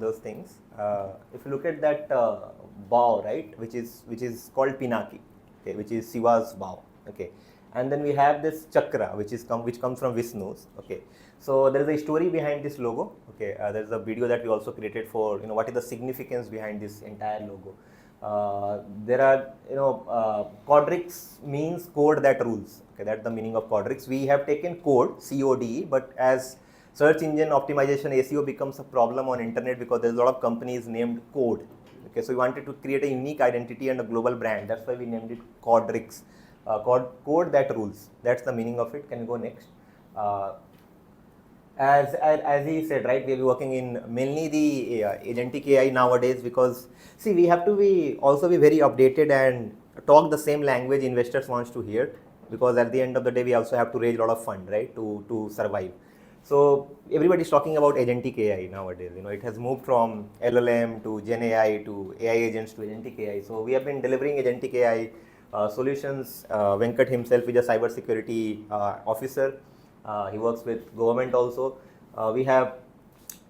those things. If you look at that bow, right, which is called Pinaki, okay, which is Shiva's bow, okay, and then we have this chakra, which comes from Vishnu's, okay. So there is a story behind this logo, okay. There is a video that we also created for what is the significance behind this entire logo. There are Kodryx means code that rules. Okay, that's the meaning of Kodryx. We have taken code, CODE, but as search engine optimization, SEO becomes a problem on internet because there's a lot of companies named code. Okay, so we wanted to create a unique identity and a global brand. That's why we named it Kodryx. Code that rules. That's the meaning of it. Can you go next? As he said, right, we'll be working in mainly the agentic AI nowadays because see, we have to also be very updated and talk the same language investors wants to hear, because at the end of the day we also have to raise a lot of fund, right, to survive. So everybody's talking about agentic AI nowadays. It has moved from LLM to Gen AI to AI agents to agentic AI. So we have been delivering agentic AI solutions. Venkat himself is a cybersecurity officer. He works with government also. We have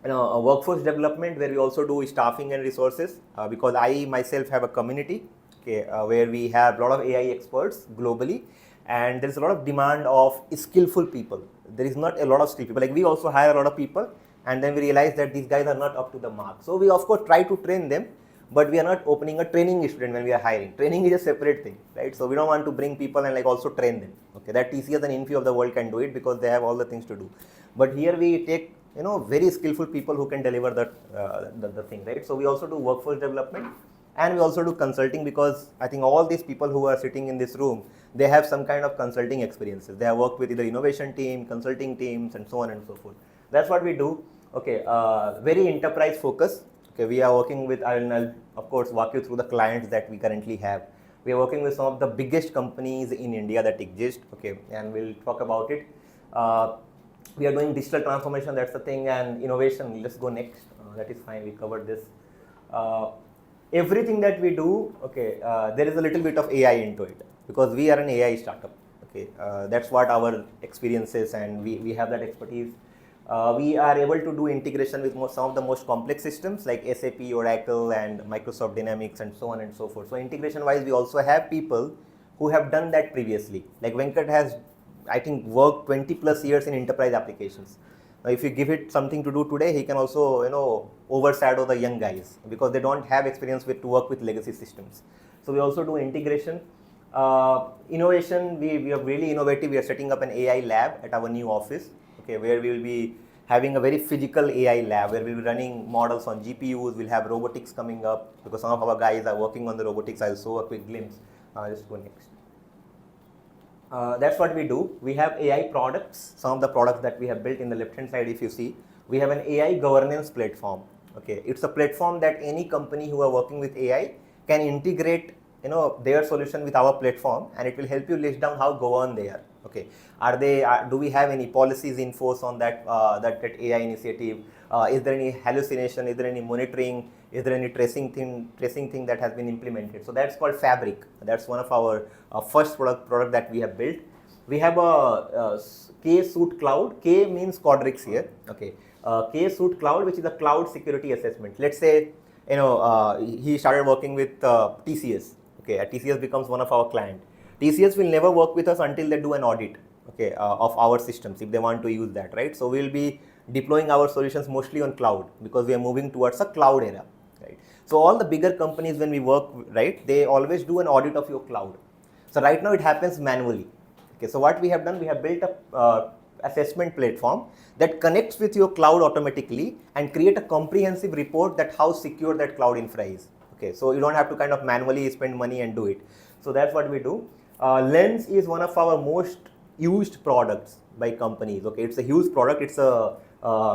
a workforce development where we also do staffing and resources because I myself have a community, okay, where we have a lot of AI experts globally, and there is a lot of demand of skillful people. There is not a lot of skilled people. Like we also hire a lot of people, and then we realize that these guys are not up to the mark. So we of course try to train them, but we are not opening a training student when we are hiring. Training is a separate thing, right? So we don't want to bring people and like also train them. Okay, that TCS and Infy of the world can do it because they have all the things to do. But here we take very skillful people who can deliver the thing, right? So we also do workforce development and we also do consulting because I think all these people who are sitting in this room, they have some kind of consulting experiences. They have worked with either innovation team, consulting teams, and so on and so forth. That's what we do. Okay, very enterprise focus. Okay, we are working with, I'll of course walk you through the clients that we currently have. We are working with some of the biggest companies in India that exist, okay, and we'll talk about it. We are doing digital transformation, that's the thing, and innovation. Let's go next. That is fine, we covered this. Everything that we do, okay, there is a little bit of AI into it because we are an AI startup, okay. That's what our experience is, and we have that expertise. We are able to do integration with some of the most complex systems like SAP, Oracle, and Microsoft Dynamics, and so on and so forth. So integration wise, we also have people who have done that previously. Like Venkat has, I think, worked 20 plus years in enterprise applications. Now, if you give it something to do today, he can also, overshadow the young guys because they don't have experience to work with legacy systems. So we also do integration. Innovation, we are really innovative. We are setting up an AI lab at our new office, okay, where we will be having a very physical AI lab where we will be running models on GPUs. We'll have robotics coming up because some of our guys are working on the robotics. I'll show a quick glimpse. Just go next. That's what we do. We have AI products. Some of the products that we have built in the left hand side, if you see, we have an AI governance platform. Okay, it's a platform that any company who are working with AI can integrate their solution with our platform, and it will help you list down how governed they are. Okay, do we have any policies in force on that AI initiative? Is there any hallucination? Is there any monitoring? Is there any tracing thing that has been implemented? So that's called Fabric. That's one of our first product that we have built. We have a K-Suite Cloud. K means Kodryx here. Okay, K-Suite Cloud, which is a cloud security assessment. Let's say he started working with TCS. Okay, TCS becomes one of our client. TCS will never work with us until they do an audit, okay, of our systems if they want to use that, right? So we'll be deploying our solutions mostly on cloud because we are moving towards a cloud era, right? So all the bigger companies, when we work, right, they always do an audit of your cloud. So right now it happens manually. Okay, so what we have done, we have built a assessment platform that connects with your cloud automatically and create a comprehensive report that how secure that cloud infra is. Okay, so you don't have to kind of manually spend money and do it. So that's what we do. Lens is one of our most used products by companies. Okay, it's a huge product. It's a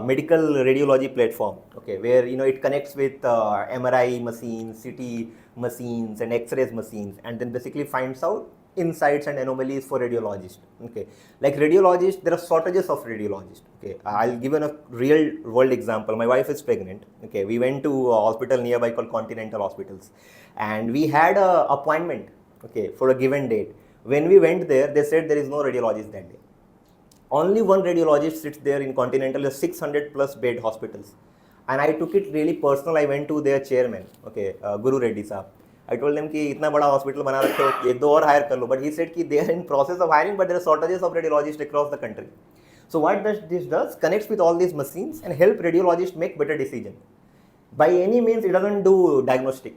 medical radiology platform. Okay, where it connects with MRI machines, CT machines, and X-rays machines, and then basically finds out insights and anomalies for radiologists. Okay, like radiologists, there are shortages of radiologists. Okay, I'll give a real world example. My wife is pregnant. Okay, we went to a hospital nearby called Continental Hospitals, and we had a appointment, okay, for a given date. When we went there, they said there is no radiologist that day. Only one radiologist sits there in Continental, 600 plus bed hospitals. And I took it really personal. I went to their chairman, okay, Guru Reddy Saab. I told them कि इतना बड़ा hospital बना रखे हो, एक दो और hire कर लो. But he said कि they are in process of hiring, but there are shortages of radiologists across the country. So what this does, connects with all these machines and help radiologists make better decisions. By any means, it doesn't do diagnostic.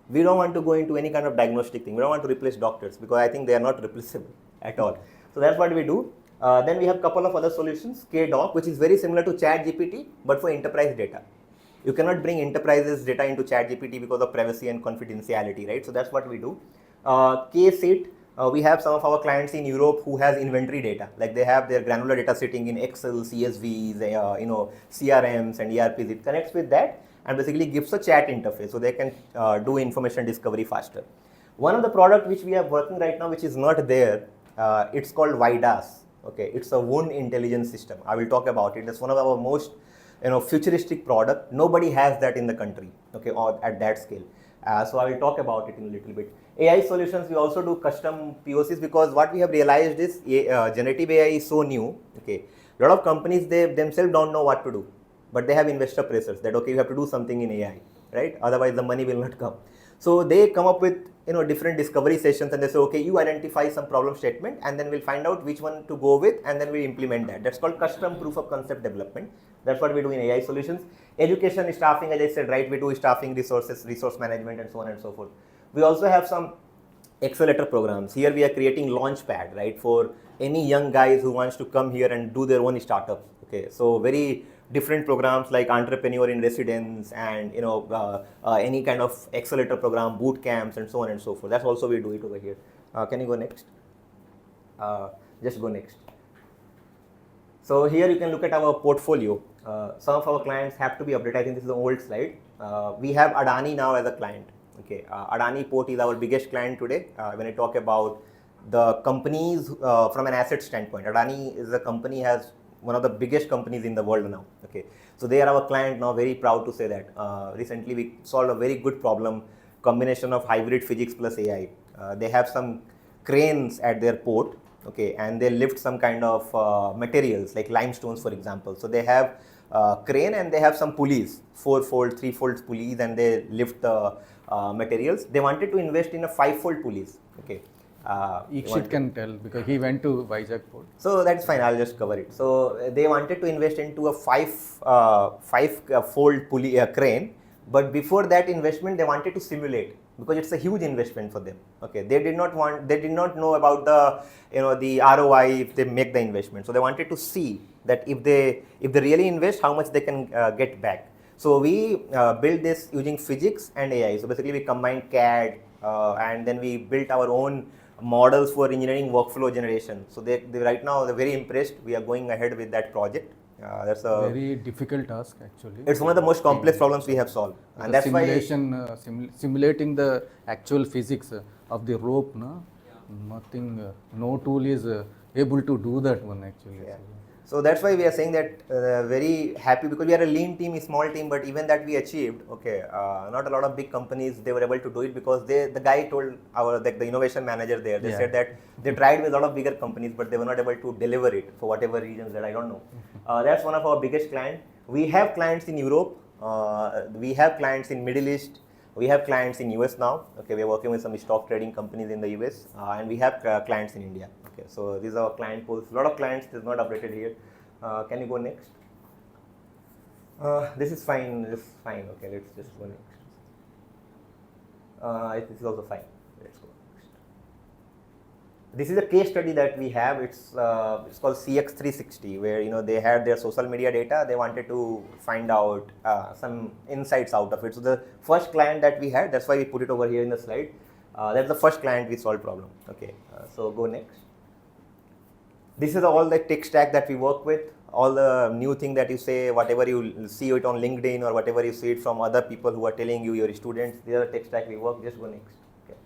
We don't want to go into any kind of diagnostic thing. We don't want to replace doctors because I think they are not replaceable at all. So that's what we do. Then we have a couple of other solutions, KDoc, which is very similar to ChatGPT, but for enterprise data. You cannot bring enterprises data into ChatGPT because of privacy and confidentiality, right? So that's what we do. KSIT, we have some of our clients in Europe who has inventory data, like they have their granular data sitting in Excel, CSVs, CRMs and ERPs. It connects with that and basically gives a chat interface so they can do information discovery faster. One of the product which we are working right now, which is not there, it's called VIDAS. Okay, it's a wound intelligence system. I will talk about it. It's one of our most futuristic product. Nobody has that in the country, okay, or at that scale. So I will talk about it in a little bit. AI solutions, we also do custom POCs because what we have realized is generative AI is so new. Okay, a lot of companies, they themselves don't know what to do, but they have investor pressures that okay, you have to do something in AI, right? Otherwise, the money will not come. So they come up with different discovery sessions and they say, okay, you identify some problem statement and then we'll find out which one to go with and then we implement that. That's called custom proof of concept development. That's what we do in AI solutions. Education, staffing, as I said, right, we do staffing, resources, resource management and so on and so forth. We also have some accelerator programs. Here we are creating Launchpad, right, for any young guys who wants to come here and do their own startups. Okay, so very different programs like entrepreneur in residence and any kind of accelerator program, boot camps and so on and so forth. That's also we do it over here. Can you go next? Just go next. So here you can look at our portfolio. Some of our clients have to be updated. I think this is an old slide. We have Adani now as a client. Okay, Adani Port is our biggest client today. When I talk about the companies from an asset standpoint, Adani is a company, has one of the biggest companies in the world now. Okay, so they are our client now. Very proud to say that. Recently we solved a very good problem, combination of hybrid physics plus AI. They have some cranes at their port. Okay, and they lift some kind of materials like limestones, for example. So they have crane and they have some pulleys, 4-fold, 3-fold pulleys, and they lift the materials. They wanted to invest in a 5-fold pulleys. Okay. Ikshit can tell because he went to Vizag port. So that's fine. I'll just cover it. So they wanted to invest into a 5-fold pulley crane, but before that investment, they wanted to simulate because it's a huge investment for them. Okay, they did not know about the the ROI if they make the investment. So they wanted to see that if they really invest, how much they can get back. So we built this using physics and AI. So basically we combined CAD and then we built our own models for engineering workflow generation. So they right now they're very impressed. We are going ahead with that project. That's a very difficult task actually. It's one of the most complex problems we have solved, and that's simulating the actual physics of the rope. Nothing, no tool is able to do that one actually. Yeah. So that's why we are saying that very happy because we are a lean team, a small team, but even that we achieved. Okay, not a lot of big companies they were able to do it because the guy told the innovation manager there. They said that they tried with a lot of bigger companies, but they were not able to deliver it for whatever reasons that I don't know. That's one of our biggest clients. We have clients in Europe. We have clients in Middle East. We have clients in US now. Okay, we are working with some stock trading companies in the US, and we have clients in India. Okay, so these are our client pools. A lot of clients is not updated here. Can you go next? This is fine. This is fine. Okay, let's just go next. This is also fine. Let's go next. This is a case study that we have. It's called CX360, where they had their social media data. They wanted to find out some insights out of it. So the first client that we had, that's why we put it over here in the slide. That's the first client we solved problem. Okay, so go next. This is all the tech stack that we work with. All the new thing that you say, whatever you see it on LinkedIn or whatever you see it from other people who are telling you, your students, these are the tech stack we work. Just go next. Okay.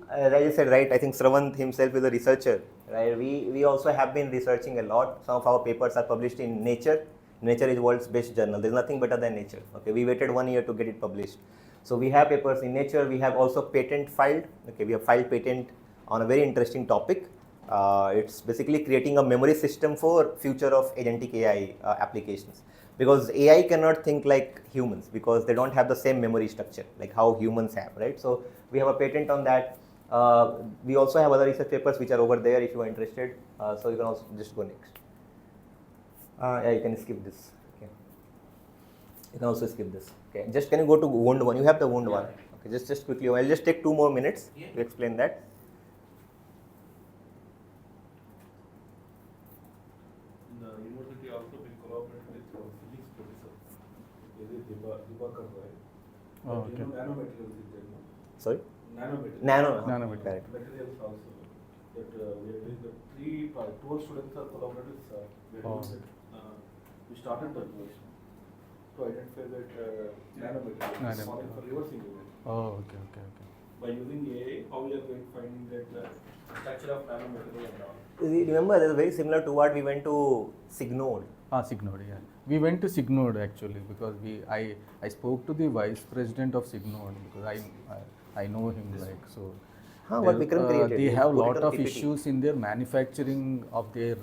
As I said, right, I think Sravant himself is a researcher, right? We also have been researching a lot. Some of our papers are published in Nature. Nature is world's best journal. There's nothing better than Nature. Okay, we waited 1 year to get it published. So we have papers in Nature. We have also patent filed. Okay, we have filed patent on a very interesting topic. It's basically creating a memory system for future of agentic AI applications. because AI cannot think like humans because they don't have the same memory structure like how humans have, right? So we have a patent on that. We also have other research papers which are over there if you are interested. So you can also just go next. Yeah, you can skip this. Okay. You can also skip this. Okay. Just can you go to wound one? You have the wound one. Okay. Just quickly. I'll just take 2 more minutes to explain that. In the university also we collaborate with physics professor. Dibakar Roy. Oh, okay. Nanomaterials is there, no? Sorry. Nanomaterials. Nanomaterials. Correct. Materials also. That we are doing the 12 students are collaborating. We are Oh. doing that. We started that course to identify that nanomaterials solid for reversing event. Oh, okay, okay, okay. By using AI, how we are going to finding that structure of nanomaterial and all. Remember, that's very similar to what we went to Signode. Signode, yeah. We went to Signode actually because I spoke to the vice president of Signode because I know him like so. What Vikram created. They He have put it lot on of PPT. issues in their manufacturing of their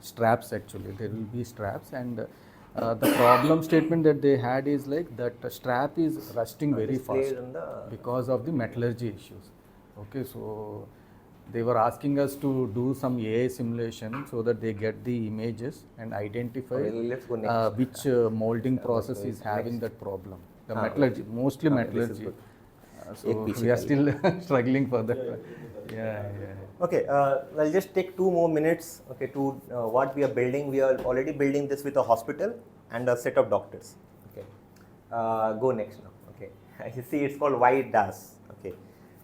straps actually. There will be straps and the problem statement that they had is like that the strap is rusting very Displayed fast on the- because of the metallurgy issues. Okay, so they were asking us to do some AI simulation so that they get the images and identify Okay, let's go next. which molding process okay, is having next. that problem. The Ah, metallurgy, mostly okay, this is metallurgy. good. So Ek piche we are kali. still struggling for that. Yeah. Okay, I'll just take 2 more minutes. Okay, to what we are building. We are already building this with a hospital and a set of doctors. Okay, go next now. Okay, you see, it's called Why It Does. Okay,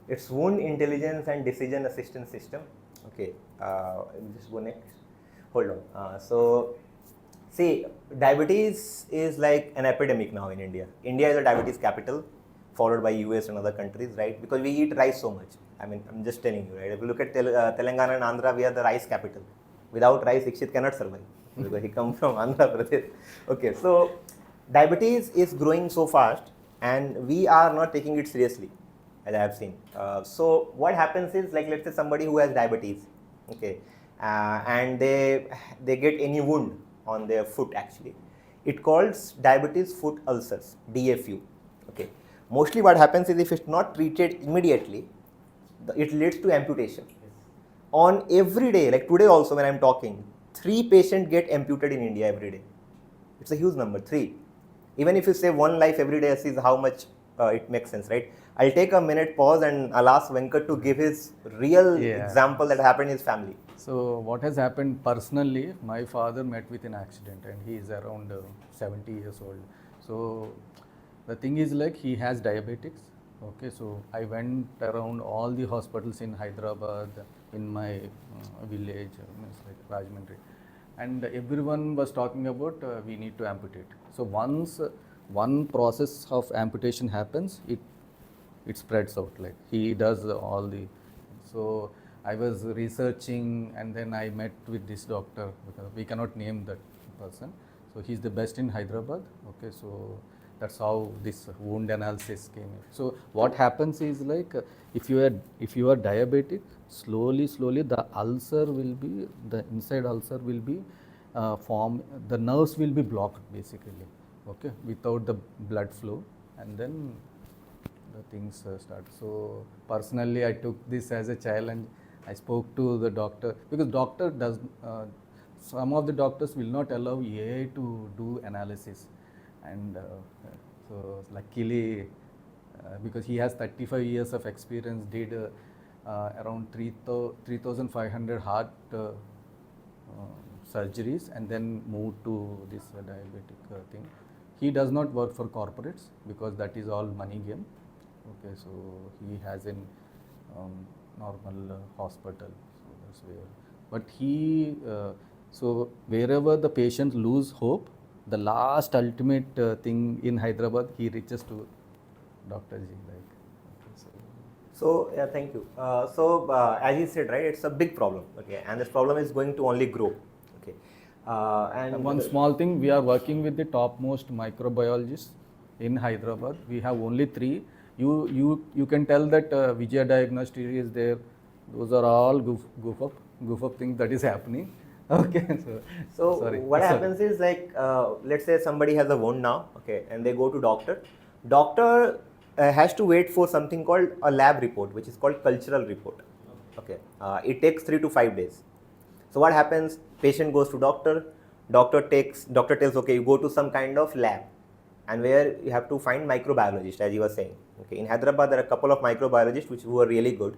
it's wound intelligence and decision assistance system. Okay, just go next. Hold on. So, see, diabetes is like an epidemic now in India. India is a diabetes capital, followed by US and other countries, right? Because we eat rice so much. I mean, I'm just telling you, right? If you look at Telangana and Andhra, we are the rice capital. Without rice, Ikshit cannot survive because he comes from Andhra Pradesh. Okay, so diabetes is growing so fast, and we are not taking it seriously, as I have seen. So what happens is, like, let's say somebody who has diabetes, okay, and they get any wound on their foot actually. It calls diabetes foot ulcers, DFU. Okay. Mostly what happens is if it's not treated immediately, it leads to amputation. On every day, like today also when I'm talking, 3 patients get amputated in India every day. It's a huge number, 3. Even if you save 1 life every day, see how much it makes sense, right? I'll take a minute pause and I'll ask Venkat to give his real example that happened in his family. So what has happened personally, my father met with an accident and he is around 70 years old. So the thing is like he has diabetics. Okay, so I went around all the hospitals in Hyderabad, in my village, means like Rajahmundry, and everyone was talking about we need to amputate. So once one process of amputation happens, it spreads out. Like he does all the. So I was researching, and then I met with this doctor because we cannot name that person. So he's the best in Hyderabad. Okay, so that's how this wound analysis came in. So what happens is like if you are diabetic, slowly the ulcer will be, the inside ulcer will be form, the nerves will be blocked basically, okay, without the blood flow, and then the things start. So personally I took this as a challenge. I spoke to the doctor because doctor does some of the doctors will not allow AI to do analysis, and so luckily because he has 35 years of experience, did around 3,500 heart surgeries and then moved to this diabetic thing. He does not work for corporates because that is all money game. Okay, so he has an normal hospital, so that's where. But he, so wherever the patient lose hope, the last ultimate thing in Hyderabad, he reaches to Dr. G. Like, okay, so yeah, thank you. As you said, right, it's a big problem. Okay, and this problem is going to only grow. Okay, and one small thing, we are working with the topmost microbiologists in Hyderabad. We have only 3. You can tell that Vijaya Diagnostic is there. Those are all goof up things that is happening. Okay. So sorry. what Sorry. happens is like, let's say somebody has a wound now, okay, and they go to doctor. Doctor has to wait for something called a lab report, which is called cultural report. Okay, it takes 3 to 5 days. So what happens? Patient goes to doctor. Doctor tells, okay, you go to some kind of lab, and where you have to find microbiologist, as you were saying. Okay, in Hyderabad there are a couple of microbiologists who are really good.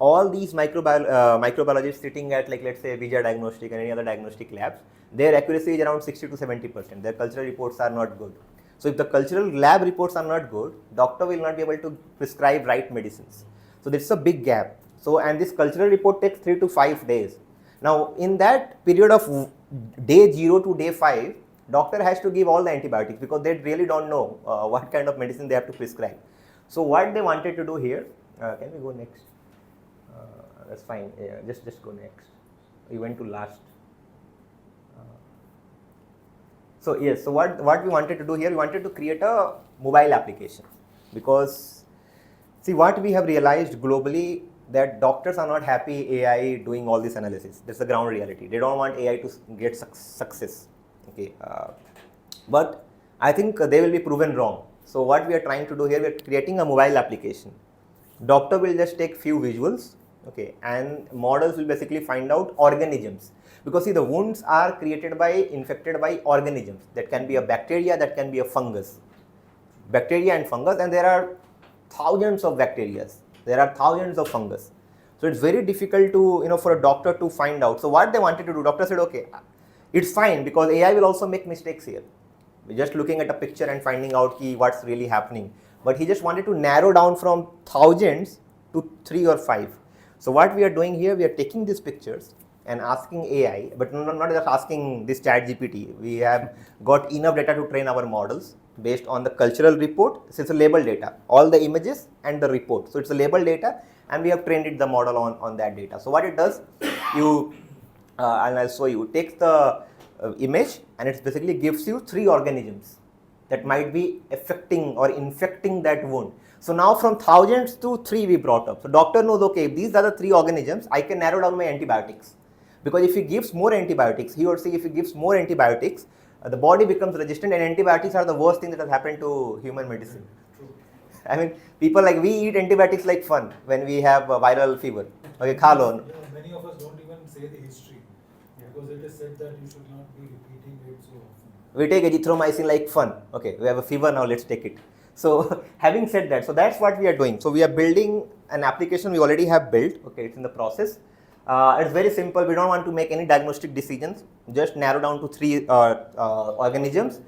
All these microbiologists sitting at, like, let's say Vijay Diagnostic and any other diagnostic labs, their accuracy is around 60 to 70%. Their cultural reports are not good. So if the cultural lab reports are not good, doctor will not be able to prescribe right medicines. So there's a big gap. So, and this cultural report takes 3 to 5 days. Now in that period of day 0 to day 5, doctor has to give all the antibiotics because they really don't know what kind of medicine they have to prescribe. So what they wanted to do here, can we go next? That's fine. Yeah, just go next. You went to last. So yes. So what we wanted to do here, we wanted to create a mobile application, because see what we have realized globally, that doctors are not happy AI doing all this analysis. That's the ground reality. They don't want AI to get success. Okay. But I think they will be proven wrong. So what we are trying to do here, we are creating a mobile application. Doctor will just take few visuals, okay, and models will basically find out organisms, because see the wounds are infected by organisms. That can be a bacteria, that can be a fungus, and there are thousands of bacteria, there are thousands of fungus. So it's very difficult to, for a doctor to find out. So what they wanted to do, doctor said, okay, it's fine because AI will also make mistakes here. We're just looking at a picture and finding out what's really happening. But he just wanted to narrow down from thousands to 3 or 5. So what we are doing here, we are taking these pictures and asking AI, but not just asking this ChatGPT. We have got enough data to train our models based on the cultural report. So it's a label data, all the images and the report. So it's a label data, and we have trained the model on that data. So what it does, and I'll show you, it takes the image and it basically gives you 3 organisms that might be affecting or infecting that wound. So now from thousands to 3 we brought up. So doctor knows, okay, if these are the 3 organisms, I can narrow down my antibiotics. Because if he gives more antibiotics, he or she, if he gives more antibiotics, the body becomes resistant, and antibiotics are the worst thing that has happened to human medicine. I mean, people like, we eat antibiotics like fun when we have a viral fever. Okay, khalo. Yeah, many of us don't even say the history because it is said that you should not be repeating it so often. We take azithromycin like fun. Okay, we have a fever now, let's take it. So having said that, so that's what we are doing. So we are building an application we already have built. Okay, it's in the process. It's very simple. We don't want to make any diagnostic decisions. Just narrow down to 3 organisms,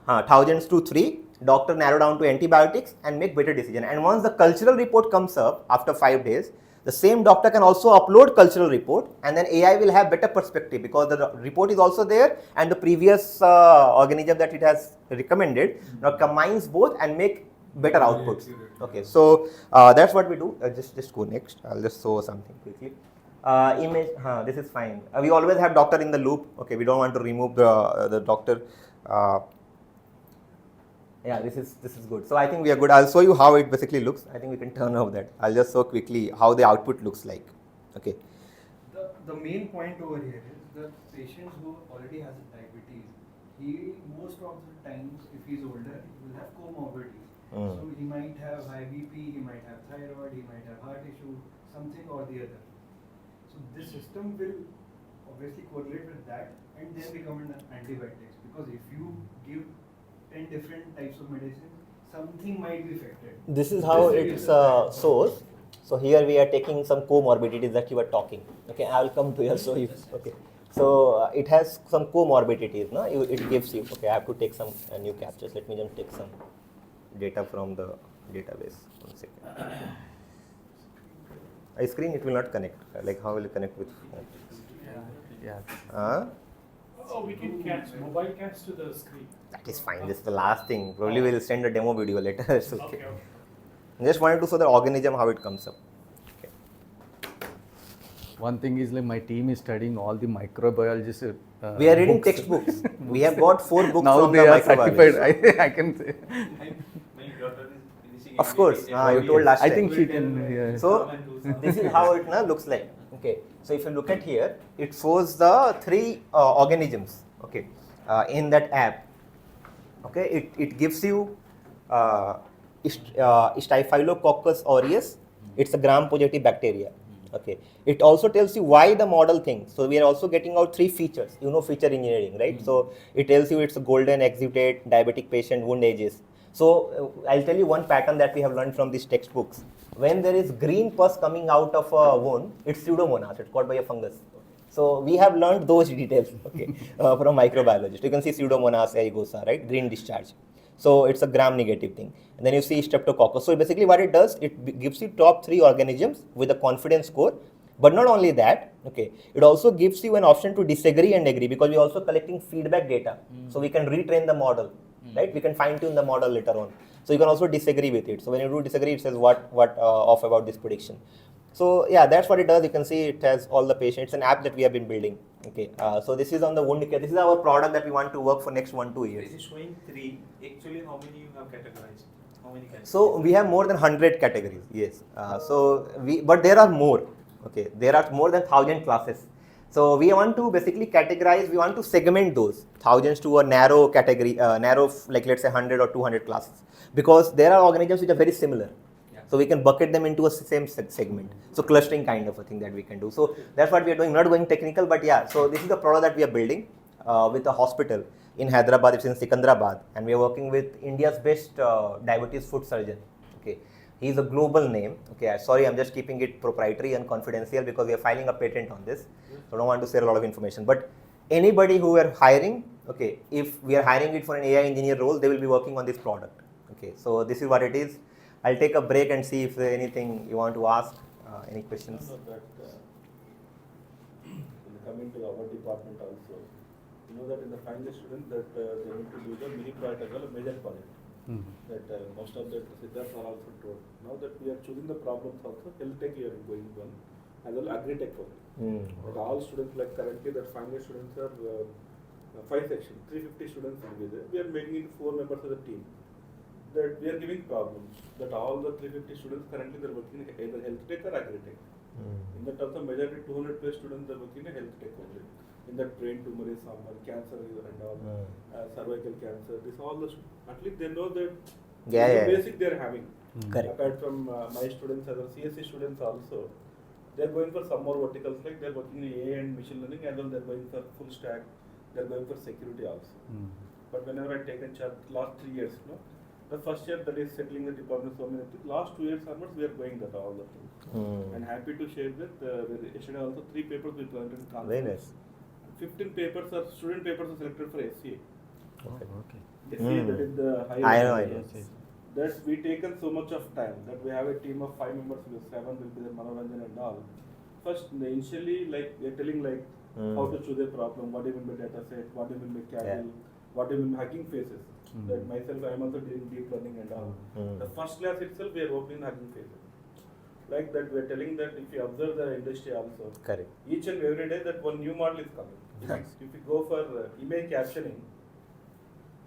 thousands to 3. Doctor narrow down to antibiotics and make better decision. And once the cultural report comes up after 5 days, the same doctor can also upload cultural report, and then AI will have better perspective because the report is also there and the previous organism that it has recommended now combines both and make better outputs. Okay, so that's what we do. Just go next. I'll just show something quickly. Image, this is fine. We always have doctor in the loop. Okay, we don't want to remove the doctor. Yeah, this is good. So I think we are good. I'll show you how it basically looks. I think we can turn off that. I'll just show quickly how the output looks like. Okay. The main point over here is the patient who already has diabetes, he most of the times, if he's older, he will have comorbidities. So he might have high BP, he might have thyroid, he might have heart issue, something or the other. So this system will obviously correlate with that and then recommend antibiotics, because if you give 10 different types of medicine, something might be affected. This is how it's shows. So here we are taking some comorbidities that you were talking. Okay, I will come to here show you. Okay, so it has some comorbidities. No, it gives you. Okay, I have to take some new captures. Let me just take some data from the database. 1 second. I screen, it will not connect. Like how will it connect with? Yeah. Oh, we can catch mobile cats to the screen. That is fine. This is the last thing. Probably we'll send a demo video later. It's okay. Okay. I just wanted to show the organism how it comes up. Okay. One thing is like my team is studying all the microbiologists. We are reading books. textbooks. We have got 4 books Now from they the are microbiologists. certified. I can say. My daughter is finishing Of course. MBBS. You told last I time. think she can. Yeah. So this is how it looks like. Okay, so if you look at here, it shows the three organisms, okay, in that app. Okay, it gives you Staphylococcus aureus. It's a gram-positive bacteria. Okay, it also tells you why the model thinks. So we are also getting out three features. You know feature engineering, right? So it tells you it's a golden exudate, diabetic patient, wound edges. So I'll tell you one pattern that we have learned from these textbooks. When there is green pus coming out of a wound, it's pseudomonas. It's caused by a fungus. So we have learned those details, okay, from microbiologist. You can see pseudomonas aeruginosa, right? Green discharge. So it's a gram-negative thing. And then you see streptococcus. So basically what it does, it gives you top three organisms with a confidence score. But not only that, okay, it also gives you an option to disagree and agree, because we're also collecting feedback data. So we can retrain the model, right? We can fine-tune the model later on. So you can also disagree with it. So when you do disagree, it says what off about this prediction. So yeah, that's what it does. You can see it has all the patients. It's an app that we have been building. Okay, so this is on the wound care. This is our product that we want to work for next 1-2 years. This is showing 3. Actually, how many you have categorized? How many categories? So we have more than 100 categories. Yes. But there are more. Okay, there are more than 1,000 classes. So we want to basically categorize. We want to segment those thousands to a narrow category, like let's say 100 or 200 classes, because there are organisms which are very similar. So we can bucket them into a same segment. So clustering kind of a thing that we can do. So that's what we are doing, not going technical, but yeah. So this is the product that we are building with a hospital in Hyderabad, it's in Sikandrabad, and we are working with India's best diabetes foot surgeon. Okay, he is a global name. Okay, sorry, I'm just keeping it proprietary and confidential because we are filing a patent on this. So I don't want to share a lot of information. But anybody who we are hiring, okay, if we are hiring it for an AI engineer role, they will be working on this product. Okay, so this is what it is. I'll take a break and see if there is anything you want to ask. Any questions? Coming to our department also, you know that in the final year student that they need to do the mini project as well, a major project. That most of the Siddharths are also told. Now that we are choosing the problems also, health tech we are going one, as well agri tech only. That all students, like currently that final year students are 5 sections, 350 students will be there. We are making it 4 members of the team. That we are giving problems. That all the 350 students currently they are working in either health tech or agri tech. In that also majority 200 plus students are working in health tech only. In that brain tumor is somewhere, cancer and all, cervical cancer. This all the at least they know that basic they are having. Apart from my students, other CSC students also, they are going for some more verticals, like they are working in AI and machine learning, and then they are going for full stack. They are going for security also. But whenever I take a charge, last 3 years, no. The first year that is settling the department so many things. Last 2 years onwards we are going that all the things. And happy to share that yesterday also 3 papers we presented in conference. Very nice. 15 papers are student papers are selected for SCA. Okay. SCA that is the higher. I know. That's we taken so much of time that we have a team of 5 members, 7 will be the Manoranjan and all. First initially like we are telling like how to choose a problem, what do you mean by data set, what do you mean by Kaggle, what do you mean by Hugging Faces. That myself I am also doing deep learning and all. The first class itself we are opening Hugging Faces. Like that we are telling that if you observe the industry also, correct. Each and every day that one new model is coming. If you go for image captioning,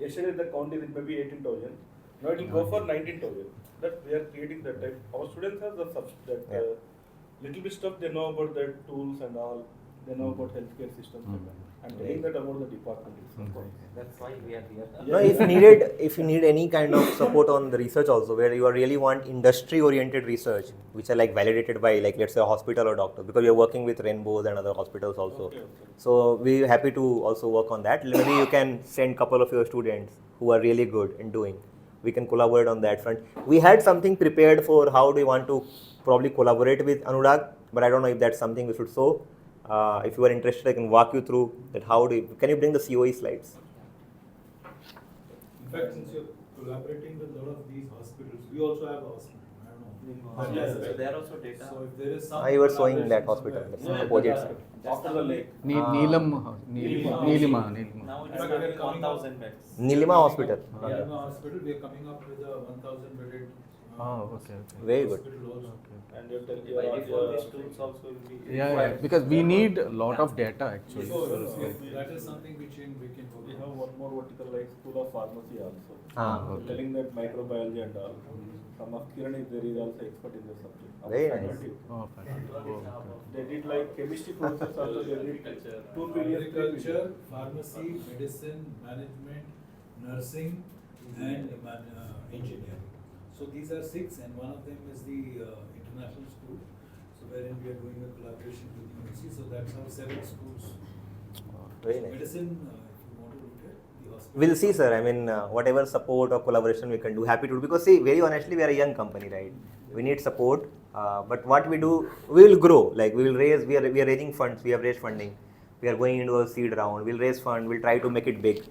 yesterday the count is it may be 18,000. Now it will go for 19,000. That we are creating that type. Our students have the little bit stuff they know about the tools and all. They know about healthcare systems. I'm telling that about the department. That's why we are here. No, if you need any kind of support on the research also, where you really want industry-oriented research, which are like validated by like let's say a hospital or doctor, because we are working with Rainbows and other hospitals also. Okay. So we're happy to also work on that. Maybe you can send couple of your students who are really good in doing. We can collaborate on that front. We had something prepared for how do we want to probably collaborate with Anurag, but I don't know if that's something we should show. If you are interested, I can walk you through that. Can you bring the COE slides? In fact, since you're collaborating with a lot of these hospitals, we also have a hospital. I don't know. Yes, so there are also data. So if there is some. You were showing that collaboration hospital. somewhere- That's opposite side. After the lake. Neelima. Now it's But we are having coming 1,000 beds. Nilima Hospital. Nilima Hospital, we are coming up with a 1,000 bedded Oh, okay, okay. Very good. Hospital also. And you tell By default, these tools also will be. Yeah, required. because we need a lot of data actually. So, Yes. that is something we can We focus have on. one more vertical like School of Pharmacy also. Okay. Telling that microbiology and all. Some of Kiran is there is also expert in the subject. Our Very nice. faculty. Oh, fantastic. Oh, okay. They did like chemistry courses also. They did 2 billion. Agriculture, pharmacy, medicine, management, nursing, and engineering. So these are 6, and one of them is the international school. So wherein we are doing a collaboration with UNC. So that's our 7 schools. Very nice. Medicine, if you want to look at the hospital. We'll see, sir. I mean, whatever support or collaboration we can do, happy to do. Because see, very honestly, we are a young company, right? We need support. But what we do, we will grow. Like we will raise. We are raising funds. We have raised funding. We are going into a seed round. We'll raise fund. We'll try to make it big.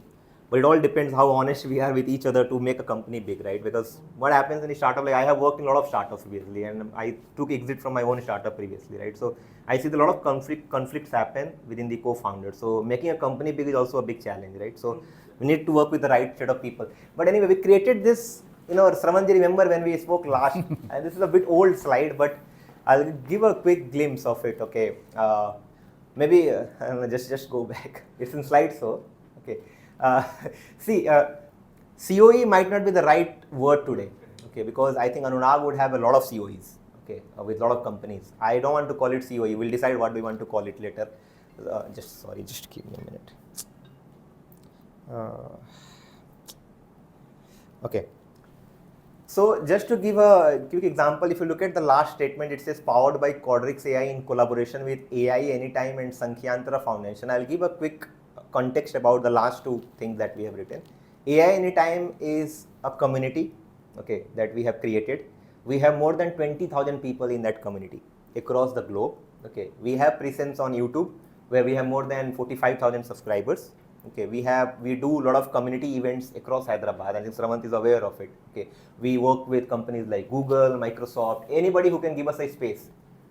But it all depends how honest we are with each other to make a company big, right? Because what happens in a startup, like I have worked in a lot of startups previously, and I took exit from my own startup previously, right? So I see a lot of conflicts happen within the co-founders. So making a company big is also a big challenge, right? So we need to work with the right set of people. But anyway, we created this. Sravanji, remember when we spoke last? And this is a bit old slide, but I'll give a quick glimpse of it. Okay, maybe I don't know, just go back. It's in slideshow. Okay. See, COE might not be the right word today, okay, because I think Anurag would have a lot of COEs, okay, with a lot of companies. I don't want to call it COE. We'll decide what we want to call it later. Just give me a minute. Okay. So just to give a quick example, if you look at the last statement, it says powered by Kodryx AI in collaboration with AI Anytime and Sankhyantra Foundation. I'll give a quick context about the last 2 things that we have written. AI Anytime is a community, okay, that we have created. We have more than 20,000 people in that community across the globe. Okay, we have presence on YouTube where we have more than 45,000 subscribers. Okay, we do a lot of community events across Hyderabad. I think Sramant is aware of it. Okay, we work with companies like Google, Microsoft, anybody who can give us a space,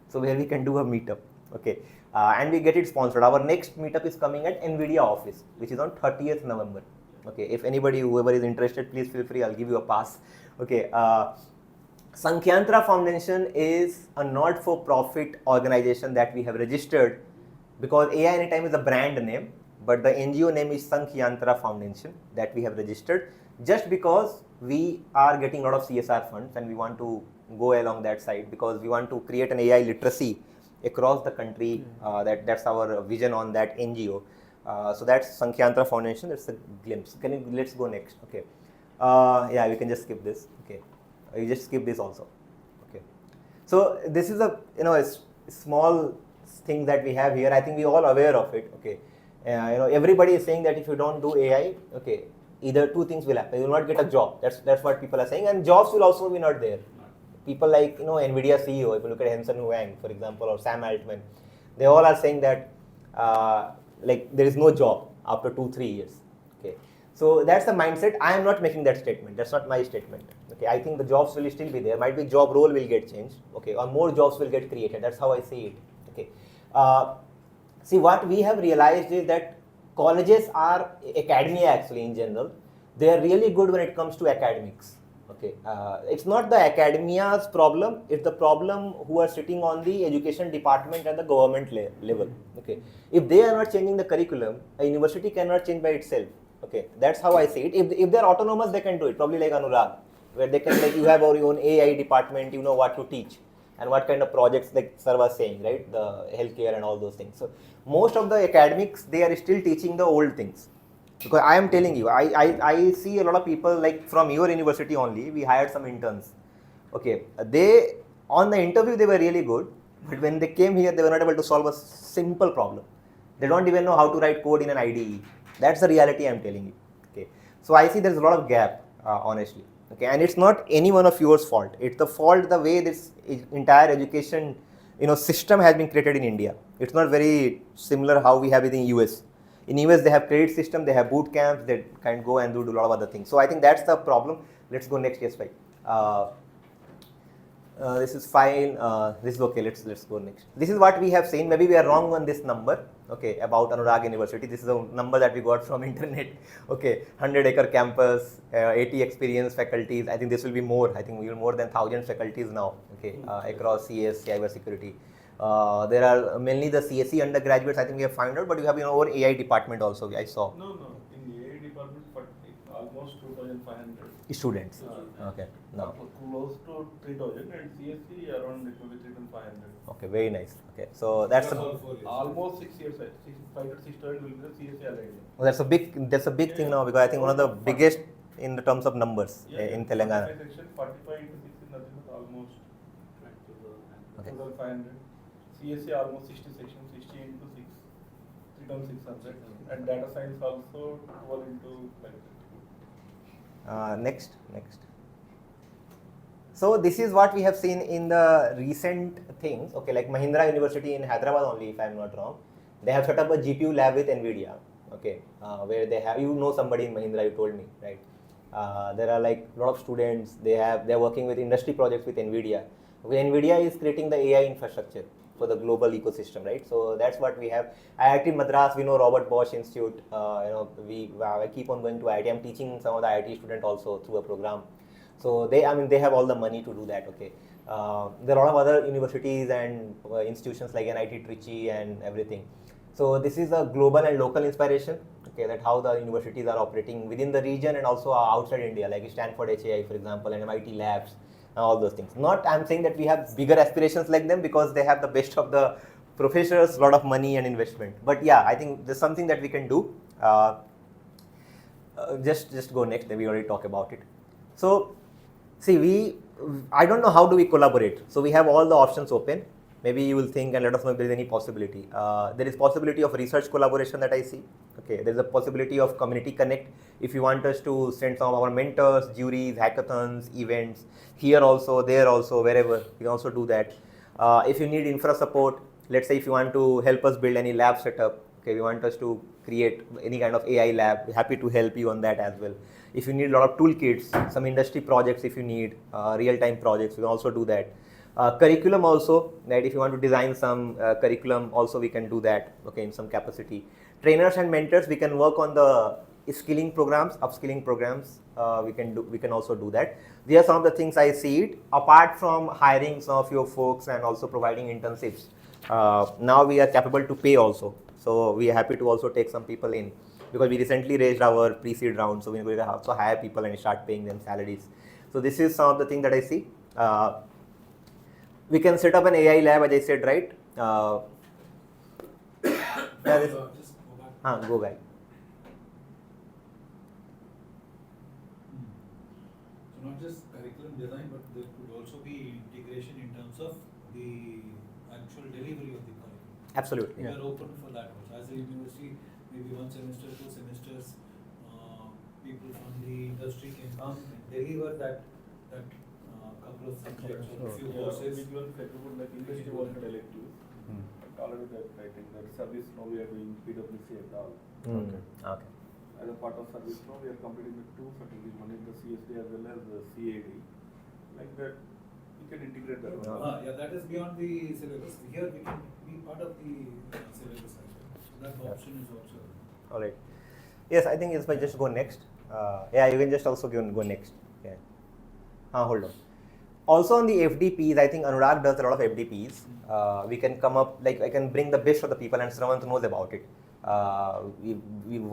so where we can do a meetup. Okay, and we get it sponsored. Our next meetup is coming at NVIDIA office, which is on 30th November. Okay, if anybody, whoever is interested, please feel free. I'll give you a pass. Okay. Sankhyantra Foundation is a not-for-profit organization that we have registered because AI Anytime is a brand name, but the NGO name is Sankhyantra Foundation that we have registered just because we are getting a lot of CSR funds and we want to go along that side because we want to create an AI literacy across the country. That's our vision on that NGO. So that's Sankhyantra Foundation. That's a glimpse. Let's go next. Okay. Yeah, we can just skip this. Okay. You just skip this also. Okay. So this is a a small thing that we have here. I think we all aware of it. Okay. Everybody is saying that if you don't do AI, okay, either 2 things will happen. You will not get a job. That's what people are saying, and jobs will also be not there. People like NVIDIA CEO, if you look at Henson Huang, for example, or Sam Altman, they all are saying that like there is no job after 2-3 years. Okay, so that's the mindset. I am not making that statement. That's not my statement. Okay, I think the jobs will still be there. Might be job role will get changed. Okay, or more jobs will get created. That's how I see it. Okay. See, what we have realized is that colleges are academia actually in general. They are really good when it comes to academics. Okay, it's not the academia's problem. It's the problem who are sitting on the education department at the government level. Okay, if they are not changing the curriculum, a university cannot change by itself. Okay, that's how I see it. If they are autonomous, they can do it. Probably like Anurag, where they can you have your own AI department. You know what to teach and what kind of projects, like sir was saying, right? The healthcare and all those things. So most of the academics, they are still teaching the old things. Because I am telling you, I see a lot of people like from your university only. We hired some interns. Okay, they on the interview they were really good, but when they came here, they were not able to solve a simple problem. They don't even know how to write code in an IDE. That's the reality I am telling you. Okay, so I see there's a lot of gap, honestly. Okay, and it's not any one of yours fault. It's the fault the way this entire education system has been created in India. It's not very similar how we have it in US. In US, they have credit system, they have boot camps, they can go and do a lot of other things. So I think that's the problem. Let's go next. Yes, fine. This is fine. This is okay. Let's go next. This is what we have seen. Maybe we are wrong on this number. okay, about Anurag University. This is a number that we got from internet. Okay, 100-acre campus, 80 experienced faculties. I think this will be more. I think we will more than 1,000 faculties now. Okay, across CS, cyber security. There are mainly the CSE undergraduates. I think we have found out, but you have your own AI department also. I saw No, no. In the AI department, almost 2,500 students. Okay, now. Close to 3,000 and CSC around it will be 3,500. Okay, very nice. Okay, so that's That's a, all 4 years. Almost 6 years, 5 to 6 will be the CSC aligned. well, that's a big thing now, because I think one of the biggest in the terms of numbers in Telangana. 45 section, 45 into 6 is nothing but almost Okay. 2,500. CSC almost 60 section, 60 into 6, 3,600. And data science also 12 into like that. Next. So this is what we have seen in the recent things. Okay, like Mahindra University in Hyderabad only, if I'm not wrong, they have set up a GPU lab with NVIDIA. Okay, where they have, you know, somebody in Mahindra, you told me, right? There are like a lot of students. They're working with industry projects with NVIDIA. Okay, NVIDIA is creating the AI infrastructure for the global ecosystem, right? So that's what we have. IIT Madras, we know Robert Bosch Institute. I keep on going to IIT. I'm teaching some of the IIT students also through a program. So they have all the money to do that. Okay, there are a lot of other universities and institutions like NIT Trichy and everything. So this is a global and local inspiration. Okay, that how the universities are operating within the region and also outside India, like Stanford HAI, for example, and MIT labs. All those things. I'm saying that we have bigger aspirations like them because they have the best of the professors, a lot of money and investment. But yeah, I think there's something that we can do. Just go next. We already talked about it. So, see, I don't know how do we collaborate. So we have all the options open. Maybe you will think and let us know if there is any possibility. There is possibility of research collaboration that I see. Okay, there is a possibility of community connect. If you want us to send some of our mentors, juries, hackathons, events, here also, there also, wherever, you can also do that. If you need infra support, let's say if you want to help us build any lab setup, okay, we want us to create any kind of AI lab, happy to help you on that as well. If you need a lot of toolkits, some industry projects, if you need real-time projects, we can also do that. Curriculum also, that if you want to design some curriculum, also we can do that, okay, in some capacity. Trainers and mentors, we can work on the skilling programs, upskilling programs, we can also do that. These are some of the things I see it, apart from hiring some of your folks and also providing internships. Now we are capable to pay also. So we are happy to also take some people in, because we recently raised our pre-seed round, so we will also hire people and start paying them salaries. So this is some of the things that I see. We can set up an AI lab, as I said, right? Just go back. Go back. So not just curriculum design, but there could also be integration in terms of the actual delivery of the curriculum. Absolutely. We are open for that also. As a university, maybe 1 semester, 2 semesters, people from the industry can come and deliver that couple of subjects or few courses. We will capable like industry work electives. Already that I think that service now we are doing PwC and all. Okay. As a part of service now we are completing the 2 certificates, one in the CSD as well as the CAD. Like that, we can integrate that. Yeah, that is beyond the syllabus. Here we can be part of the syllabus as well. So that option is also. All right. Yes, I think if I just go next. Yeah, you can just also go next. Yeah. Hold on. Also on the FDPs, I think Anurag does a lot of FDPs. We can come up, like I can bring the best of the people and Sravant knows about it.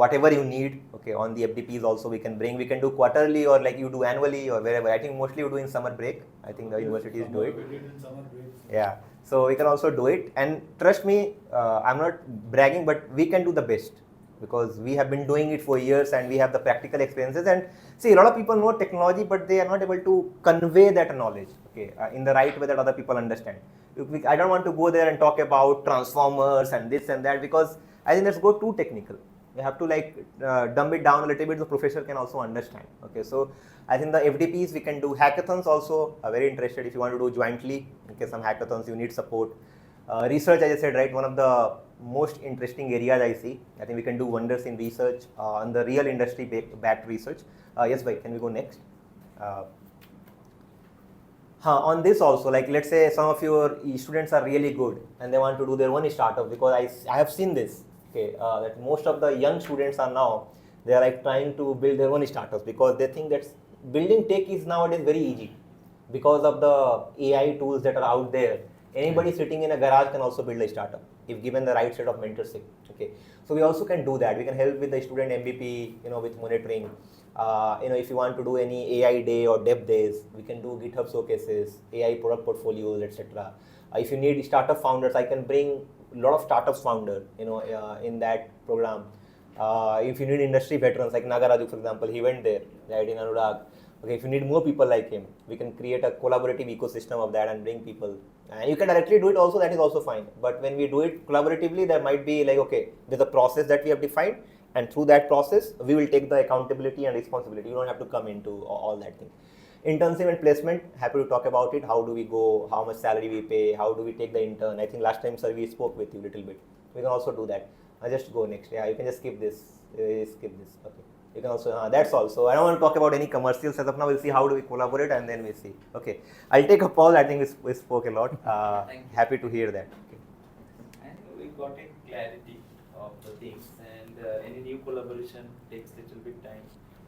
Whatever you need, okay, on the FDPs also we can bring. We can do quarterly or like you do annually or wherever. I think mostly you do in summer break. I think the universities do it. We did in summer breaks. Yeah. So we can also do it. And trust me, I'm not bragging, but we can do the best, because we have been doing it for years and we have the practical experiences. And see, a lot of people know technology, but they are not able to convey that knowledge, okay, in the right way that other people understand. I don't want to go there and talk about transformers and this and that, because I think let's go too technical. We have to like dumb it down a little bit so professor can also understand. Okay, so I think the FDPs we can do. Hackathons also are very interested if you want to do jointly. Okay, some hackathons you need support. Research, as I said, right, one of the most interesting areas I see. I think we can do wonders in research, on the real industry backed research. Yes, bhai, can we go next? On this also, like let's say some of your students are really good and they want to do their own startup, because I have seen this, okay, that most of the young students are now, they are like trying to build their own startups because they think that building tech is nowadays very easy because of the AI tools that are out there. Anybody sitting in a garage can also build a startup if given the right set of mentorship. Okay, so we also can do that. We can help with the student MVP, with monitoring. If you want to do any AI day or dev days, we can do GitHub showcases, AI product portfolios, etc. If you need startup founders, I can bring a lot of startups founder, in that program. If you need industry veterans like Nagaraju, for example, he went there, right, in Anurag. Okay, if you need more people like him, we can create a collaborative ecosystem of that and bring people. And you can directly do it also, that is also fine. But when we do it collaboratively, there might be like, okay, there's a process that we have defined, and through that process, we will take the accountability and responsibility. You don't have to come into all that thing. Internship and placement, happy to talk about it. How do we go? How much salary we pay? How do we take the intern? I think last time, sir, we spoke with you a little bit. We can also do that. I'll just go next. Yeah, you can just skip this. Skip this. Okay. You can also, that's all. So I don't want to talk about any commercials as of now. We'll see how do we collaborate and then we'll see. Okay. I'll take a pause. I think we spoke a lot. Happy to hear that. Okay. And we got a clarity of the things, and any new collaboration takes a little bit time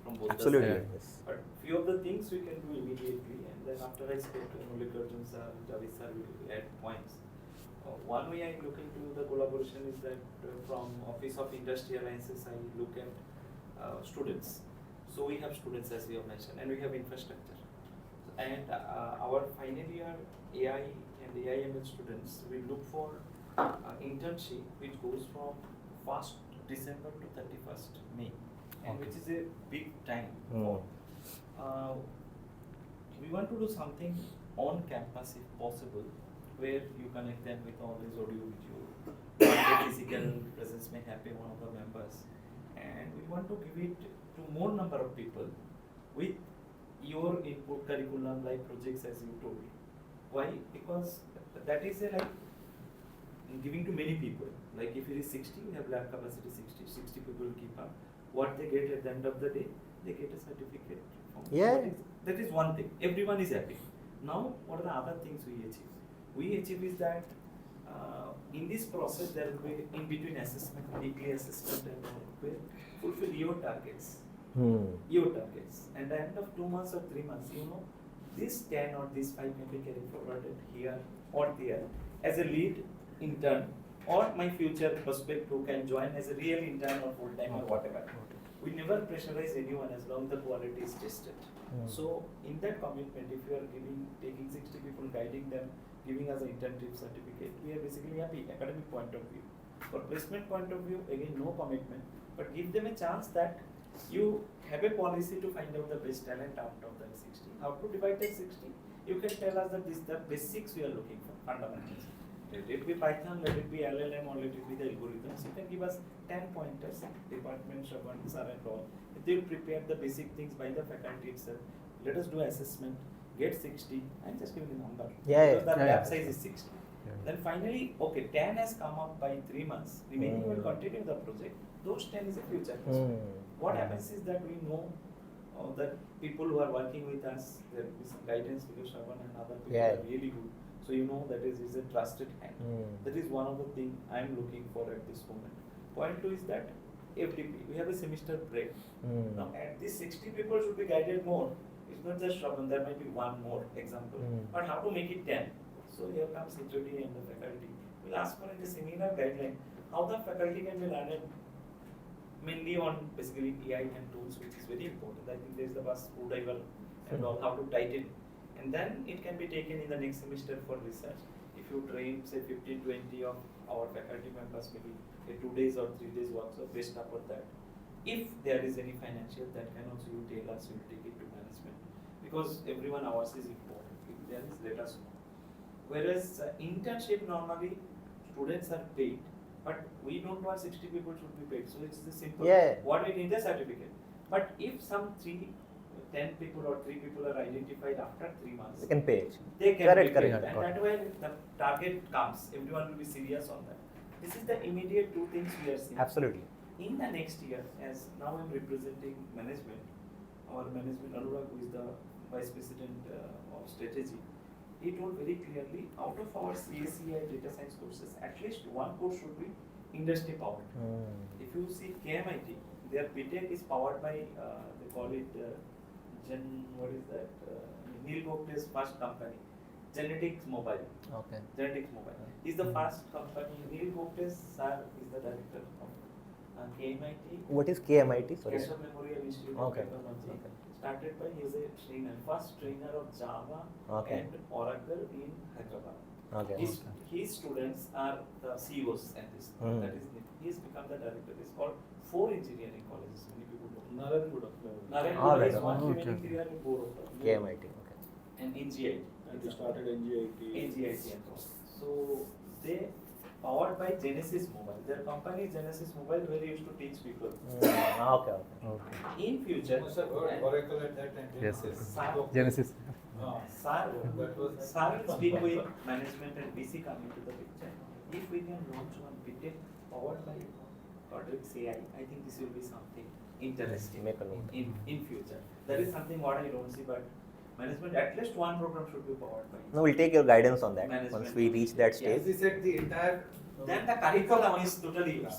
from both Absolutely. the sides. Yes. But few of the things we can do immediately, and then after I spoke to Mullikarjun sir, Javi sir will add points. One way I look into the collaboration is that from Office of Industry Alliances, I look at students. So we have students, as we have mentioned, and we have infrastructure. And our final year AI and AIML students will look for internship which goes from 1st December to 31st May, and which is a big time. We want to do something on campus if possible, where you connect them with all these audio video. The physical presence may happen one of the members, and we want to give it to more number of people with your input curriculum like projects as you told. Why? Because that is a like giving to many people. Like if it is 60, we have lab capacity 60 people keep up. What they get at the end of the day, they get a certificate. That is one thing. Everyone is happy. Now, what are the other things we achieve? We achieve is that in this process there will be in between assessment, weekly assessment, and will fulfill your targets. Your targets. And at the end of 2 months or 3 months, this 10 or this 5 may be carried forwarded here or there as a lead intern, or my future prospect who can join as a real intern or full time or whatever. We never pressurize anyone as long as the quality is tested. So in that commitment, if you are taking 60 people, guiding them, giving us an internship certificate, we are basically happy. Academic point of view. For placement point of view, again no commitment, but give them a chance that you have a policy to find out the best talent out of that 60. How to divide that 60? You can tell us that this the basics we are looking for, fundamentals. Let it be Python, let it be LLM, or let it be the algorithms. You can give us 10 pointers, department, Shravan, sir and all. They will prepare the basic things by the faculty itself. Let us do assessment, get 60, and just give the number. Because the lab size is 60. Then finally, okay, 10 has come up by 3 months. Remaining will continue the project. Those 10 is a future. What happens is that we know that people who are working with us, there is some guidance because Shravan and other people are really good. So that is a trusted hand. That is one of the things I am looking for at this moment. Point 2 is that FDP, we have a semester break. Now at these 60 people should be guided more. It's not just Shravan, there might be one more example. But how to make it 10? So here comes HOD and the faculty. We'll ask for in the seminar guideline how the faculty can be learned mainly on basically AI and tools, which is very important. I think there's the bus Screwdriver and all, how to tighten. And then it can be taken in the next semester for research. If you train say 15-20 of our faculty members, maybe a 2 days or 3 days workshop based upon that. If there is any financial, that can also you tell us, you will take it to management. Because everyone ours is important. If there is, let us know. Whereas internship normally students are paid, but we don't want 60 people should be paid. So it's the simple. What we need a certificate. But if some 10 people or 3 people are identified after 3 months, they can pay. They can be paid. And that way the target comes. Everyone will be serious on that. This is the immediate 2 things we are seeing. Absolutely. In the next year, as now I'm representing management, our management, Anurag, who is the Vice President of Strategy, he told very clearly, out of our CSCI data science courses, at least one course should be industry powered. If you see KMIT, their BTech is powered by, they call it what is that? Neil Gopte's first company, Genetics Mobile. Okay. Genetics Mobile. He's the first company. Neil Gopte sir is the director of KMIT. What is KMIT? Sorry. Keshav Memorial Institute Okay. of Technology. Okay. Started by, he is a trainer, first trainer of Java Okay. and Oracle in Hyderabad. Okay. His students are the CEOs and this. Hmm. That is, he's become the director. It's called 4 engineering colleges. Many people don't know. Narenguda. Narendra is Alright. one Okay. remaining 3 are in 4 of them. KMIT. Okay. And NGI. And he started NGIT. NGIT and all. So they powered by Genesis Mobile. Their company is Genesis Mobile, where they used to teach people. Okay. Okay. Okay. In future, Must have heard and Oracle at that time. Yes, Genesis. yes. Genesis. Sir, That was- sir will speak with management and VC coming to the picture. If we can launch one BTech powered by Kodryx AI, I think this will be something interesting Make a note. in future. That is something what I don't see, but management, at least one program should be powered by. No, we'll take your guidance on that Management. once we reach that Yes. stage. As he said, the entire. Then the curriculum is totally yours.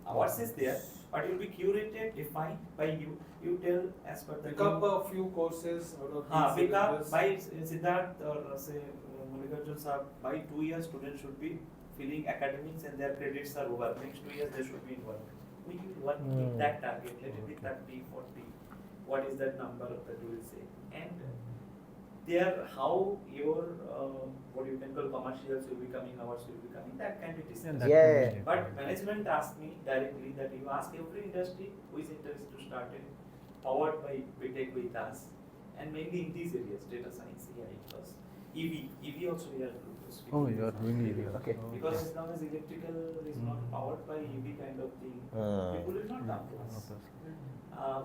Ours is there, but it will be curated, defined by you. You tell as per the. Pick up a few courses out of these Pick up syllabus. by Siddharth or say Mallikarjun sir, by 2 years students should be filling academics and their credits are over. Next 2 years they should be in work. We will work with that target, let it be 30, 40. What is that number that you will say? And there, how your what you can call commercials will be coming, hours will be coming, that can be discussed. Yeah. But management asked me directly that you ask every industry who is interested to start it, powered by BTech with us, and mainly in these areas, data science, AI, plus EV also we are speaking. Oh, you are doing EV. Okay. Because as long as electrical is not powered by EV kind of thing, people will not come to us.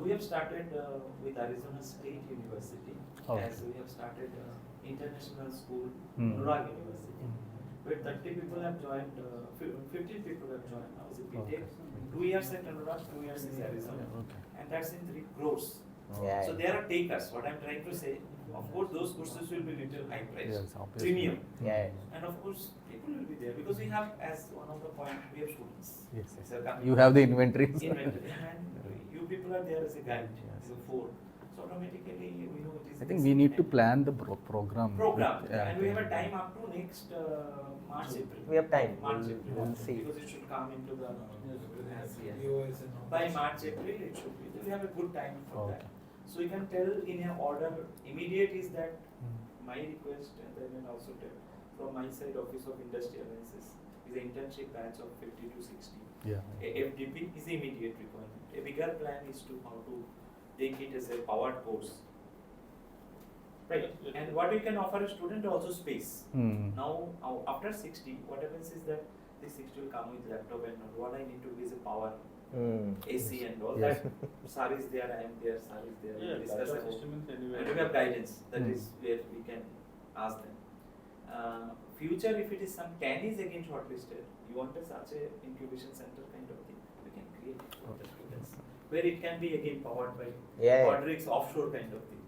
We have started with Arizona State University, Okay. as we have started international school, Hmm. Rural University. Where 30 people have joined, 15 people have joined now. It's a BTech. 2 years at Anurag, 2 years in Arizona. Okay. And that's in 3 crores. Yeah. So there are takers. What I'm trying to say, of course, those courses will be little high price, Yes, obviously. premium. Yeah. And of course, people will be there because we have, as one of the points, we have students. Yes, yes. They're coming. You have the inventories. Inventory. And you people are there as a guide, Yes. as a four. So automatically, we know it is. I think this we need to and plan the program. program, with- yeah, and we have a yeah. time up to next March, April. We have time. March, We'll- April. we'll see. Because it should come into the. Yes, yes. EOS and all By that. March, April, it should be. We have a good time for that. Okay. So you can tell in a order. Immediate is that Hmm. my request, and then I'll also tell from my side, Office of Industry Alliances is an internship batch of 50 to 60. Yeah. A FDP is the immediate requirement. A bigger plan is to how to take it as a powered course. Right. And what we can offer a student also space. Hmm. Now, after 60, what happens is that the 60 will come with laptop and all. What I need to do is a power, AC and all Yes. that. Sir is there, I am there, sir is there. Yeah, we discuss data about. system is anyway. And we have guidance. That Hmm. is where we can ask them. Future, if it is some 10 is again shortlisted, you want such a incubation center kind of thing, we can create it for the students. Where it can be again powered by Yeah. Kodryx offshore kind of thing.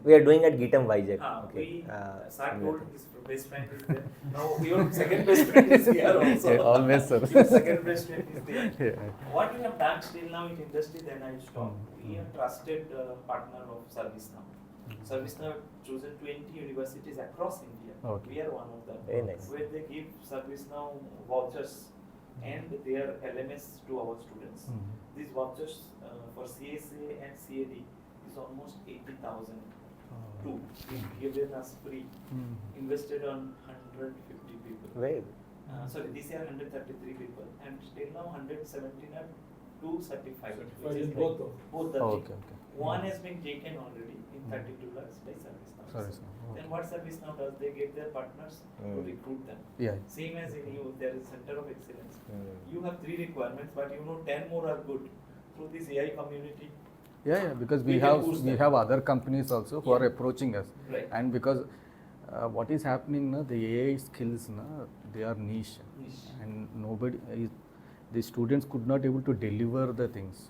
We are doing at Geetam Vizag. Okay. Sir similar told thing. his best friend is there. Now your second best friend is here also. Yeah, always, sir. Your second best friend is there. Yeah. What we have done still now in industry, then I stop. Hmm. We are trusted partner of ServiceNow. ServiceNow have chosen 20 universities across India. Okay. We are one of them. Very nice. Where they give ServiceNow vouchers and their LMS to our students. Hmm. These vouchers for CSA and CAD is almost 80,000. Two. Given us free. Hmm. Invested on 150 people. Very. Sorry, this year 133 people, and still now 117 are 235. Certified in both of them. Both the Oh, thing. okay, okay. One has been taken already in 32 lakhs by ServiceNow. ServiceNow, okay. Then what ServiceNow does, they get their partners to Mm. recruit them. Yeah. Same as in you, there is center of excellence. Mm. You have 3 requirements, but you know 10 more are good. Through this AI community, Yeah, because We we can have boost we them. have other companies also who are Yeah. approaching us, Right. and because what is happening now, the AI skills now, they are niche, Niche. and nobody the students could not able to deliver the things.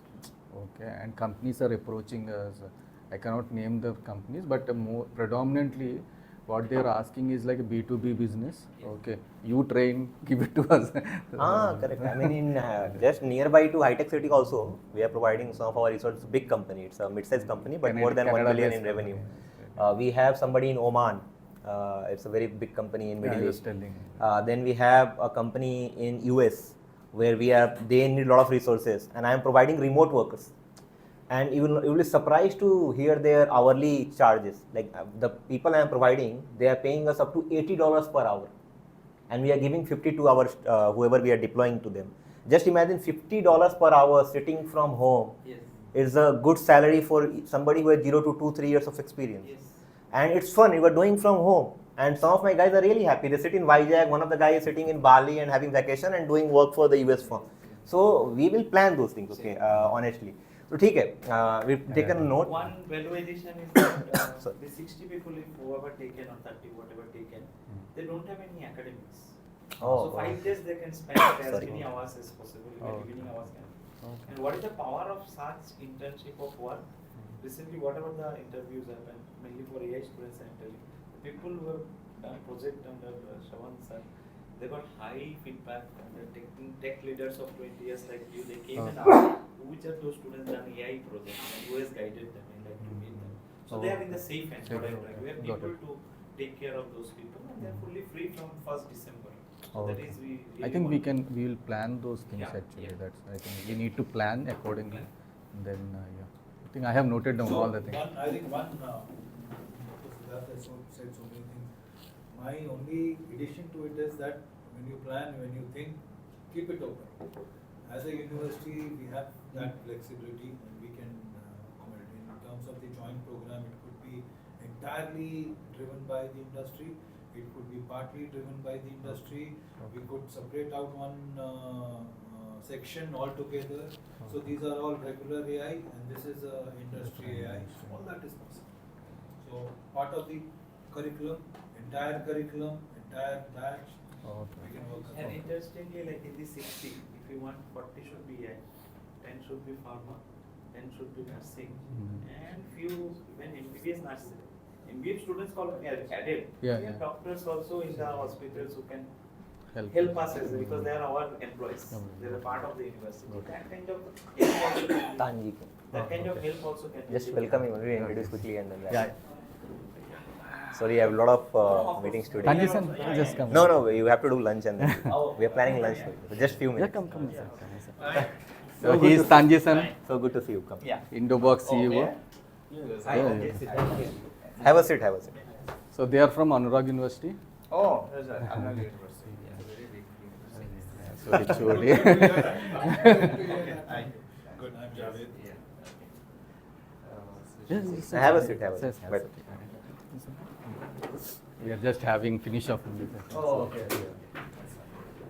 Okay, and companies are approaching us. I cannot name the companies, but more predominantly what they are asking is like a B2B business. Okay, you train, give it to us. Correct. I mean, in just nearby to high tech city also, we are providing some of our resources. Big company, it's a mid-sized company, but more than 1 billion in Canada-based revenue. company. We have somebody in Oman. It's a very big company in Yeah, Middle I was East. telling. Then we have a company in US where they need a lot of resources, and I am providing remote workers. And you will be surprised to hear their hourly charges. Like the people I am providing, they are paying us up to $80 per hour, and we are giving 52 hours whoever we are deploying to them. Just imagine $50 per hour sitting from home. Yes. Is a good salary for somebody who has 0 to 2, 3 years of experience. Yes. And it's fun. We were doing from home, and some of my guys are really happy. They sit in Vizag. One of the guys is sitting in Bali and having vacation and doing work for the US firm. So we will plan those things. Okay, honestly. So ठीक है, we've taken a note. One value addition is that Sorry. the 60 people, if whoever taken or 30, whatever taken, they don't have any academics. Oh, So 5 days they can spend as Sorry. many hours as possible, Oh. even evening hours can. Okay. And what is the power of such internship of work? Recently, whatever the interviews happened, mainly for AI students, I'm telling, the people who have done project under Shravan sir, they got high feedback, and the tech leaders of 20 years like you, they came and asked which of those students done AI project and who has guided them and like to meet them. So they are in the safe hands. What I'm trying. We have Got people to take care of those people, and they are fully free from 1st December. So that Okay. is we. I really think want- we will plan those things Yeah, actually. yeah. That's I think we need to plan accordingly. And then yeah, I think I have noted down all the things. I think one, Siddharth has said so many things. My only addition to it is that when you plan, when you think, keep it open. As a university, we have that flexibility and we can accommodate. In terms of the joint program, it could be entirely driven by the industry. It could be partly driven by the industry. We could separate out one section altogether. So these are all regular AI and this is industry AI. All that is possible. So part of the curriculum, entire batch, we can work And on. interestingly, like in the 60, if you want 40 should be AI, 10 should be pharma, 10 should be nursing, and few even MBBS nursing. MBBS students call it added. Yeah, We have yeah. doctors also in the hospitals who can Help. help us as because they are our employees. They are a part of the university. That kind of help also can be, Tanji. that kind of help also can be Just given. welcome him. We introduce quickly and then. Yeah. Sorry, I have a lot of meetings today. Tanji sir, just come. No, you have to do lunch and then we are planning lunch for you. So just few Yeah, minutes. come, sir. So he is Tanji sir, So good to see you. Come. Yeah. Indobox CEO. Hi, Yeah, okay, yeah. sit down here. Have a seat. So they are from Anurag University. Oh, there's another university. It's a very big university. So it's Hi. Good, I'm Javed. Yes, Have a seat. Yes, But we are just having finish off. Oh, okay.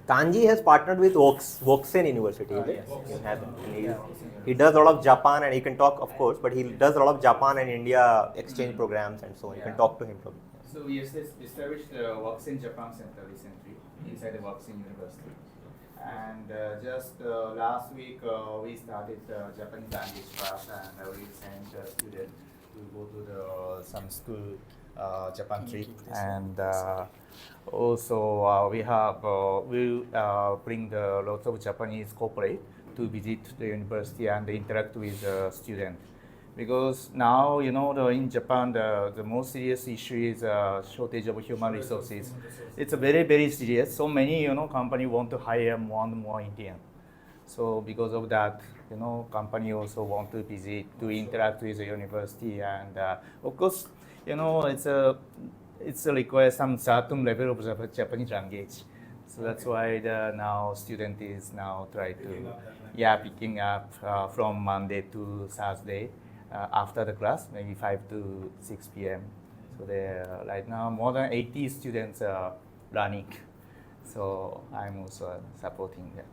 Tanji has partnered with Woxen University. Is it? He does a lot of Japan and he can talk, of course, but he does a lot of Japan and India exchange programs and so on. You can talk to him. So we established the Works in Japan Center recently inside the Works in University. And just last week we started the Japanese language class and we sent a student to go to some school Japan trip. And also we have we bring the lots of Japanese corporate to visit the university and interact with the student. Because now, in Japan, the most serious issue is shortage of human resources. It's a very, very serious. So many, company want to hire more and more Indian. So because of that, company also want to visit, to interact with the university. And of course, it's requires some certain level of Japanese language. So that's why now student is now try to, picking up from Monday to Thursday. After the class, maybe 5 to 6 p.m. So there right now more than 80 students are learning. So I'm also supporting that.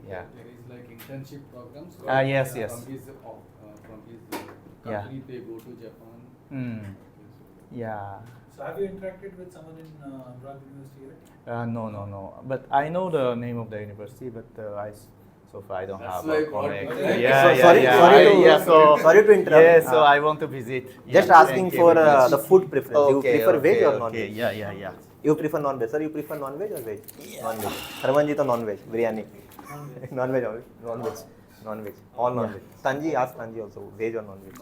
Yeah. There is like internship programs. Yes. From his Yeah. company, they go to Japan. Yeah. So have you interacted with someone in Anurag University yet? No. But I know the name of the university, but I So far I don't That's have like a what- connect. So- Yeah, yeah, sorry- yeah. sorry to- yeah, so, sorry to interrupt. Yeah, so I want to visit. Just Yeah, asking thank you for very much. the food preference. You Okay, prefer veg okay, or okay. non-veg? Yeah, yeah, yeah. You prefer non-veg, sir? You prefer non-veg or veg? Non-veg. Harmanji to non-veg. Biryani. Non-veg. Non-veg. Non-veg. All non-veg. Tanji, ask Tanji also. Veg or non-veg?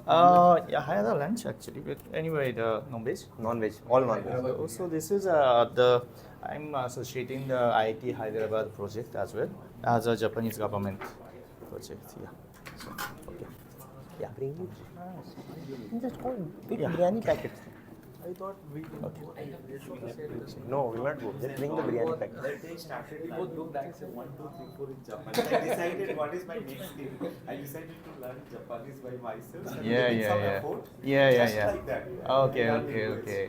Yeah, I had a lunch actually, but anyway, the non-veg. Non-veg. All non-veg. So this is I'm associating the IIT Hyderabad project as well as a Japanese government project. Yeah. So, okay. Yeah, bring it. Just hold. Big biryani packets. I thought we. Okay. No, we will not go. Just bring the biryani packet. That day started, we both looked like 1, 2, 3, 4 in Japanese. I decided what is my next thing. I decided to learn Japanese by myself. And Yeah, getting yeah, some yeah. effort, Yeah, yeah, just yeah. like that. Okay, I learned okay, language. okay.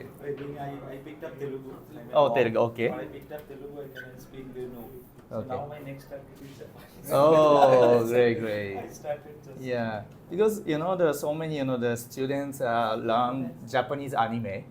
I picked up Telugu. I went Oh, home. Telugu, okay. But I picked up Telugu and then I speak Telugu. So Okay. now my next target is Japanese. Oh, great, great. I started just. Yeah, because there's so many the students learn Japanese anime.